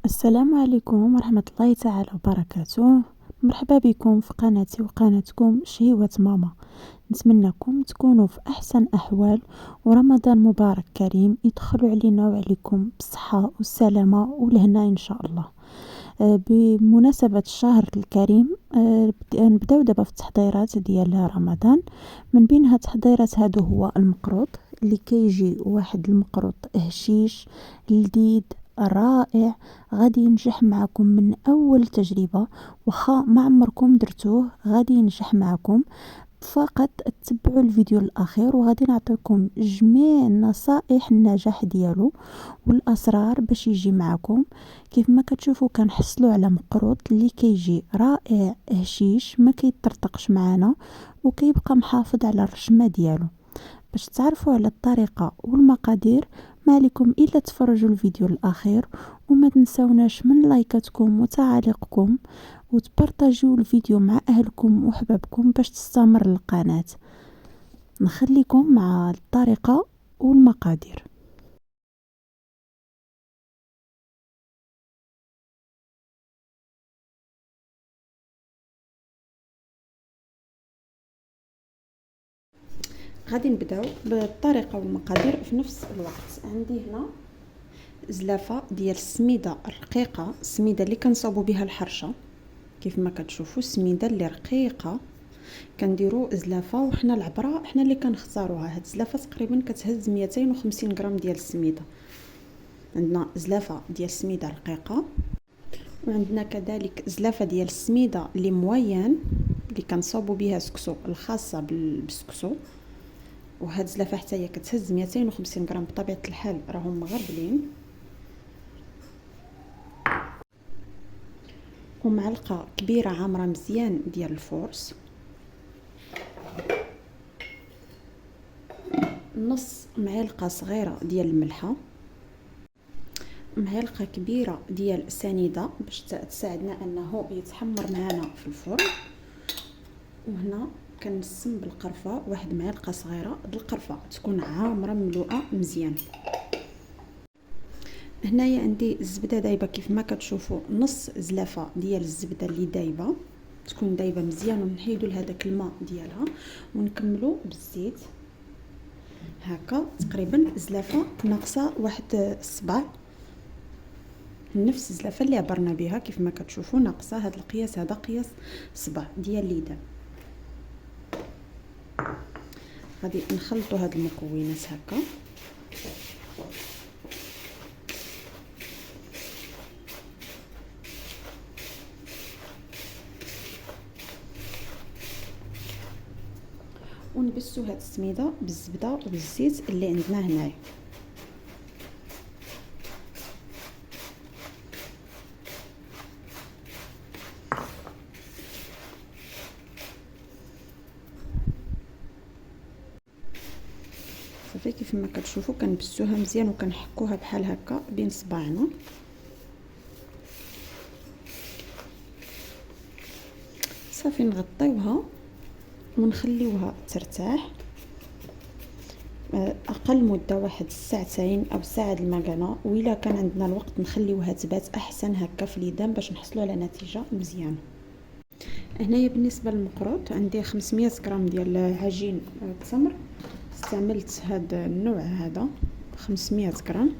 السلام عليكم ورحمة الله تعالى وبركاته. مرحبا بكم في قناتي وقناتكم شهيوة ماما. نتمنىكم تكونوا في أحسن أحوال ورمضان مبارك كريم يدخلوا علينا وعليكم بالصحة والسلامة والهنا إن شاء الله. بمناسبة الشهر الكريم نبداو دابا في التحضيرات ديال رمضان. من بين هاد التحضيرات هادو هو المقروط اللي كيجي واحد المقروط هشيش لذيذ رائع، غادي ينجح معكم من اول تجربة، وخا ما عمركم درتوه غادي ينجح معكم. فقط تتبعوا الفيديو الاخير وغادي نعطيكم جميع نصائح النجاح ديالو والاسرار باش يجي معكم. كيف ما كتشوفوا كنحصلوا على مقروط اللي كيجي رائع هشيش ما كيطرطقش معنا وكيبقى محافظ على الرشمه ديالو. باش تعرفوا على الطريقه والمقادير ما عليكم الا تفرجوا الفيديو الاخير، وما تنسوناش من لايكاتكم وتعاليقكم وتبارطاجيو الفيديو مع اهلكم وحبابكم باش تستمر القناه. نخليكم مع الطريقه والمقادير. غادي نبداو بالطريقه والمقادير في نفس الوقت. عندي هنا زلافه ديال السميده الرقيقه، السميده اللي كنصاوبوا بها الحرشه. كيف ما كتشوفوا السميده اللي رقيقه كنديروا زلافه، وحنا العبره حنا اللي كنختاروها. هاد الزلافه تقريبا كتهز 250 غرام ديال السميده. عندنا زلافه ديال السميده رقيقه، وعندنا كذلك زلافه ديال السميده اللي مويان اللي كنصاوبوا بها السكسو الخاصه بالسكسو. وهاد الزلافه حتى هي كتهز 250 غرام. بطبيعه الحال راهم مغربلين. ومعلقه كبيره عامره مزيان ديال الفورس، نص معلقه صغيره ديال الملحه، معلقه كبيره ديال السنيده باش تساعدنا انه يتحمر معنا في الفرن. وهنا كنسم بالقرفه واحد معلقه صغيره د القرفه تكون عامره مملوءه مزيان. هنايا عندي الزبده دايبه كيف ما كتشوفوا، نص زلافه ديال الزبده اللي دايبه تكون دايبه مزيان، ونحيدوا لهذاك الماء ديالها ونكملوا بالزيت. هكا تقريبا زلافه ناقصه واحد الصباع، نفس الزلافه اللي عبرنا بها كيف ما كتشوفوا ناقصه. هذا القياس هذا قياس صباع ديال الليدان. غادي نخلطوا هاد المكونات هكا. ونبسوا هاد السميده بالزبده وبالزيت اللي عندنا هنايا. صافي كيف ما كتشوفوا كنبسوها مزيان وكنحكوها بحال هكا بين صباعنا. صافي نغطيوها ونخليوها ترتاح اقل مده واحد الساعتين او ساعه المكانه، وإلا كان عندنا الوقت نخليوها تبات احسن هكا في اليدان باش نحصلوا على نتيجه مزيانه. هنايا بالنسبه للمقروط عندي 500 غرام ديال عجين التمر. استعملت هذا النوع هذا 500 غرام.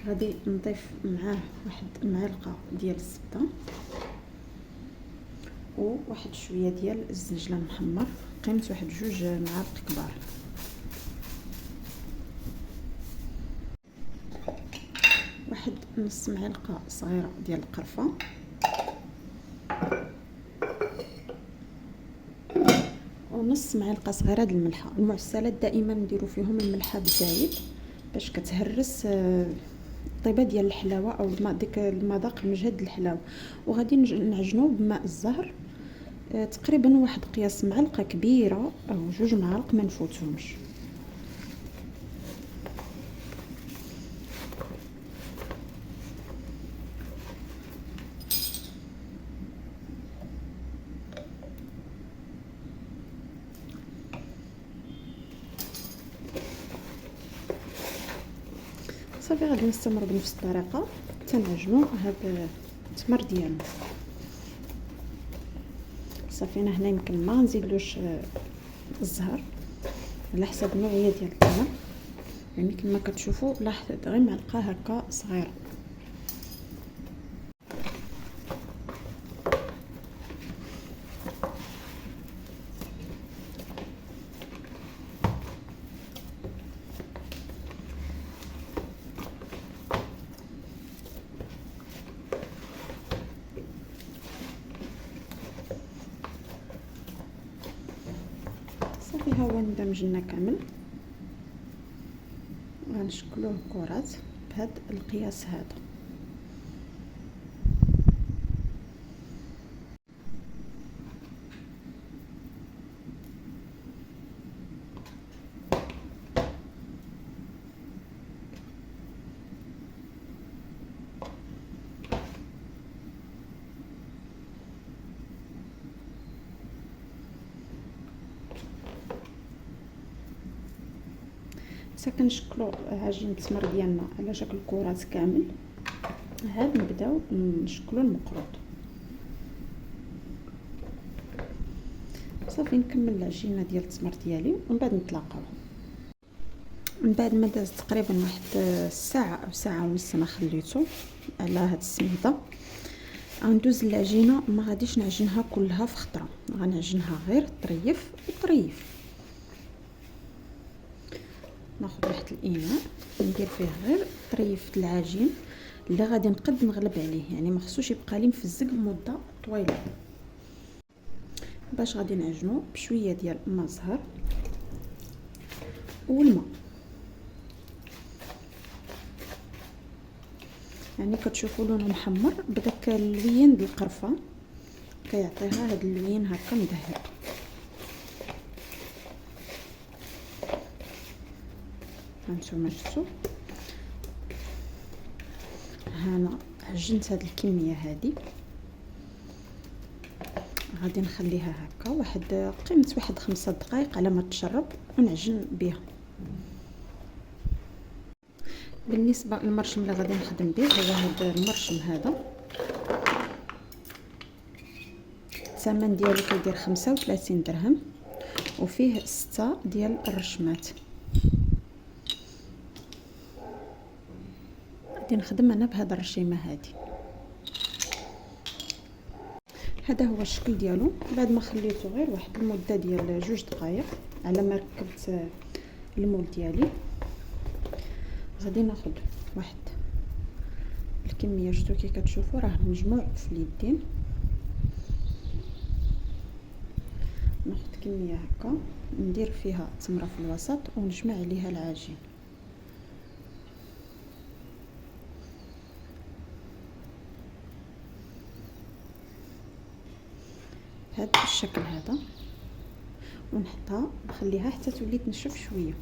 غادي نضيف معاه واحد معلقه ديال الزبده وواحد شويه ديال الزنجله المحمر، قيمه واحد 2 معالق كبار. واحد نص معلقه صغيره ديال القرفه، ونص معلقه صغيره د الملحه. المعسلات دائما نديروا فيهم الملحه بزايد باش كتهرس الطيبه ديال الحلاوه او ديك المذاق المجهد الحلاوه. وغادي نعجنوه بماء الزهر تقريبا واحد قياس معلقه كبيره او 2 معالق ما نفوتهمش. صافي غادي نستمر بنفس الطريقه. تنعجنو هاد التمر ديالنا. صافي انا هنا يمكن ما نزيدلوش الزهر على حسب النوعيه ديال التمر، يعني كما كتشوفوا لاحظت غير معلقه هكا صغيره. صافي ها هو اندمجنا كامل، غنشكلوه كرات بهذا القياس هذا. كنشكلوا عجين التمر ديالنا على شكل كرات كامل. هاد نبداو نشكلوا المقروط. صافي نكمل العجينه ديال التمر ديالي ومن بعد نتلاقاو. من بعد ما داز تقريبا واحد ساعه او ساعه ونص انا خليته على هاد السميده، غندوز العجينه. ما غاديش نعجنها كلها في خطره، غنعجنها غير طريف وطريف. ناخذ واحد الاناء ندير فيه غير طريفه العجين اللي غادي نقد نغلب عليه، يعني ما خصوش يبقى لي مفزق مده طويله. باش غادي نعجنو بشويه ديال الماء زهر والماء، يعني كتشوفوا لونه محمر بداك اللوين ديال القرفه، كيعطيها هاد اللوين هكا مذهب. هانتوما شفتوا هنا عجنت هاد الكميه هادي، غادي نخليها هكا واحد قيمه واحد 5 دقائق على ما تشرب ونعجن بها. بالنسبه للمرشم اللي غادي نخدم به هو هذا المرشم هذا، الثمن ديالو كيدير 35 درهم وفيه 6 ديال الرشمات. غادي نخدم انا بهذا الرشيمه هذه. هذا هو الشكل ديالو بعد ما خليته غير واحد المده ديال 2 دقائق على ما ركبت المول ديالي. غادي ناخذ واحد الكميه، شفتوا كي كتشوفوا راه مجموع في اليدين. ناخذ كميه هكا ندير فيها تمره في الوسط ونجمع عليها العجين. بهذا الشكل هذا، ونحطها نخليها حتى تولي تنشف شويه.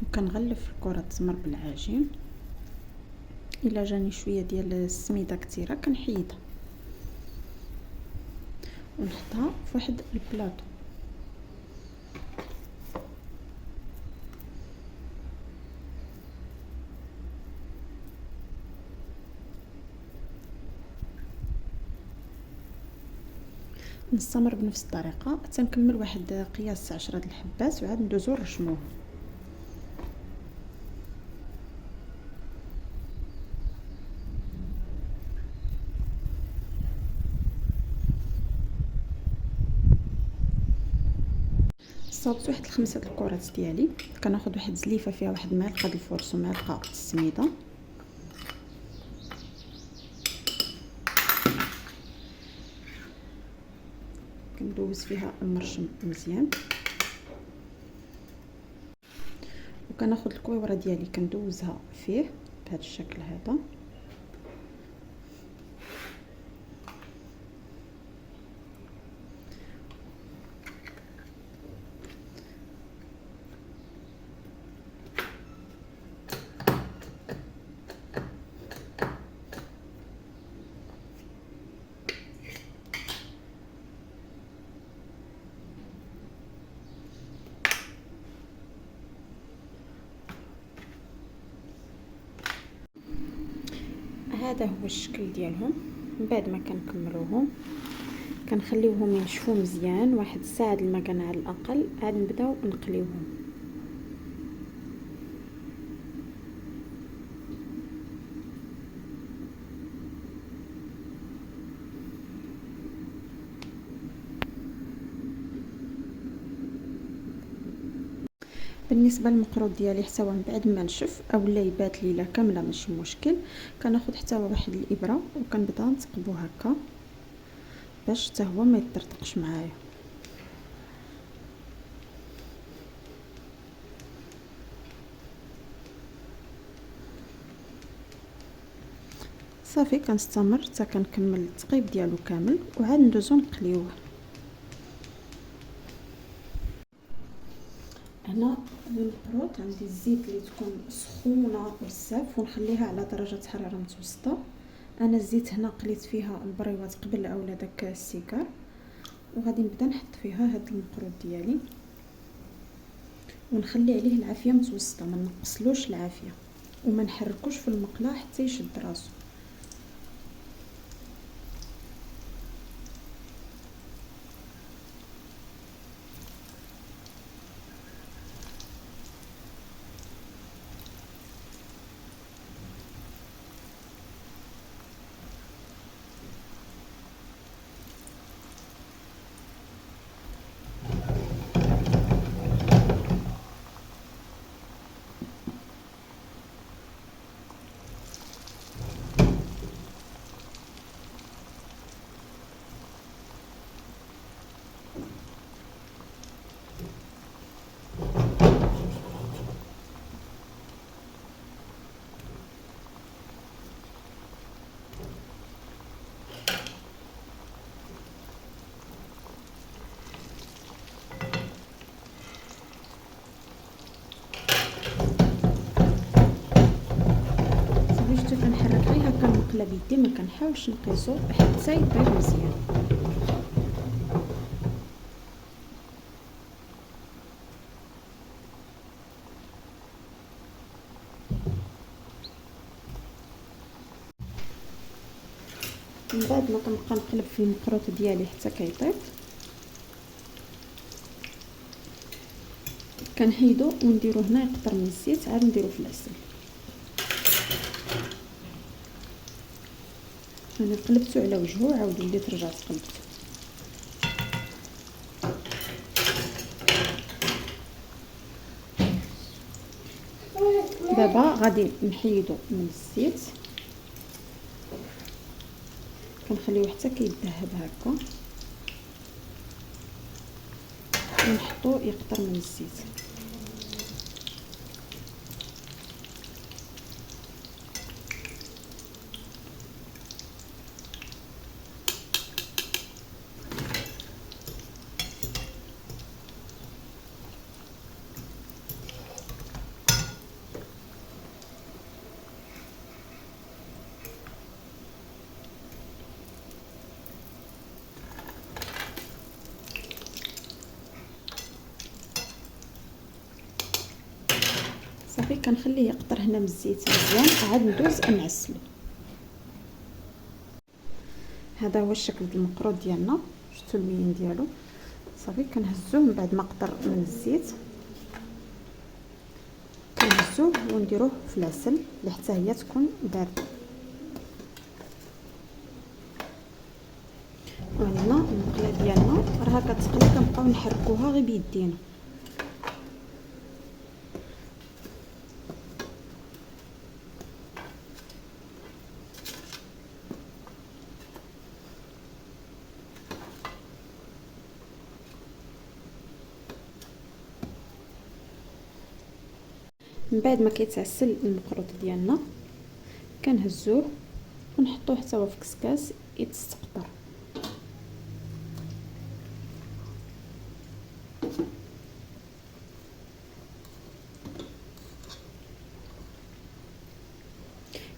وكنغلف كره التمر بالعجين، الا جاني شويه ديال السميده كثيره كنحيدها ونحطها في واحد البلاطو. نستمر بنفس الطريقه تنكمل واحد قياس 10 د الحبات وعاد ندوزو نرشموه. صوبت واحد 5 د الكرات ديالي، كناخذ واحد زليفه فيها واحد معلقه د الفرص ومعلقه د السميده. كندوز فيها المرشم مزيان، وكناخذ الكويوره ديالي كندوزها فيه بهذا الشكل هذا. هذا هو الشكل ديالهم. من بعد ما كنكملوهم كنخليوهم ينشفوا مزيان واحد الساعه د المكان على الاقل، عاد نبداو نقليوهم. بالنسبه للمقروط ديالي حتى هو من بعد ما نشف اولا يبات ليله كامله ماشي مشكل، كناخذ حتى واحد الابره وكنبدا نثقبو هكا باش حتى هو ما يطرطقش معايا. صافي كنستمر حتى كنكمل التقيب ديالو كامل وعاد ندوزو نقليوه. هنا المقروط عندي الزيت اللي تكون سخونه بزاف ونخليها على درجه حراره متوسطه. انا الزيت هنا قليت فيها البريوات قبل اولا داك السيكار، وغادي نبدا نحط فيها هاد المقروط ديالي ونخلي عليه العافيه متوسطه، ما نقصلوش العافيه وما نحركوش في المقله حتى يشد راسو. شفتو كنحرك غير هكا المقله بيدي، ما كنحاولش نقيسو حتى يطيب مزيان. من بعد ما كنبقى نقلب في المقروط ديالي حتى كيطيب كنحيدو ونديرو هنا يقطر من الزيت، عاد نديرو في العسل. انا قلبته على وجهه عاود وليت رجعت قلبته. دابا غادي نحيدو من الزيت، كنخليوه حتى كيذهب هكا ونحطو يقطر من الزيت. صافي كنخليه يقطر هنا من الزيت مزيان، عاد ندوز نعسلو. هذا هو الشكل ديال المقروط ديالنا، شفتوا اللين ديالو. صافي كنهزوه من بعد ما قطر من الزيت، كنهزوه ونديروه في العسل حتى هي تكون بارده. وهنا المقله ديالنا راها كتقلي، كنبقاو نحركوها غير بيدينا. من بعد ما كيتعسل المقروط ديالنا كنهزوه ونحطوه حتى هو في كسكاس يتستقطر.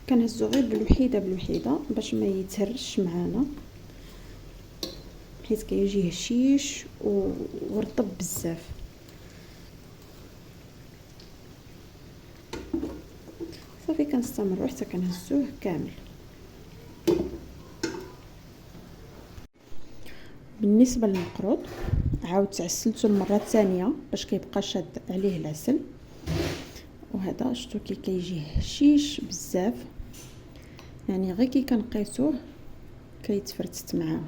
كنهزو غير بالوحيده بالوحيده باش ما يتهرش معانا، حيت كيجي هشيش ورطب بزاف. صافي كنستمروا حتى كنهزوه كامل. بالنسبه للمقروط عاودت عسلته المره الثانيه باش كيبقى شاد عليه العسل، وهذا شفتوا كي كيجي هشيش بزاف، يعني غير كي كنقيسوه كيتفرتت معاه.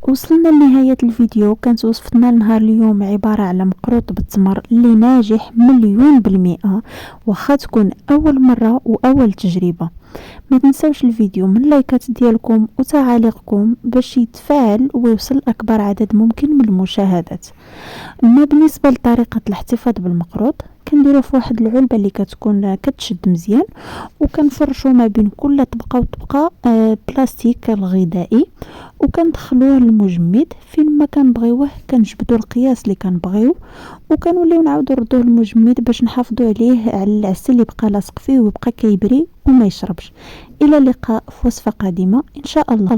وصلنا لنهاية الفيديو. كانت وصفتنا لنهار اليوم عبارة على مقروط بالتمر اللي ناجح 100%، واخا تكون اول مرة واول تجربة. ما تنسوش الفيديو من لايكات ديالكم وتعاليقكم باش يتفاعل ويوصل اكبر عدد ممكن من المشاهدات. اما بالنسبه لطريقه الاحتفاظ بالمقروط، كنديروه في واحد العلبه اللي كتكون كتشد مزيان، وكنفرشوا ما بين كل طبقه وطبقه بلاستيك الغذائي، وكندخلوه للمجمد. فين ما كنبغيوه كنجبدوا القياس اللي كنبغيو، وكنوليو نعاودو نردوه للمجمد باش نحافظوا عليه على العسل اللي بقى لاصق فيه ويبقى كيبري وما يشربش. الى اللقاء في وصفه قادمه ان شاء الله.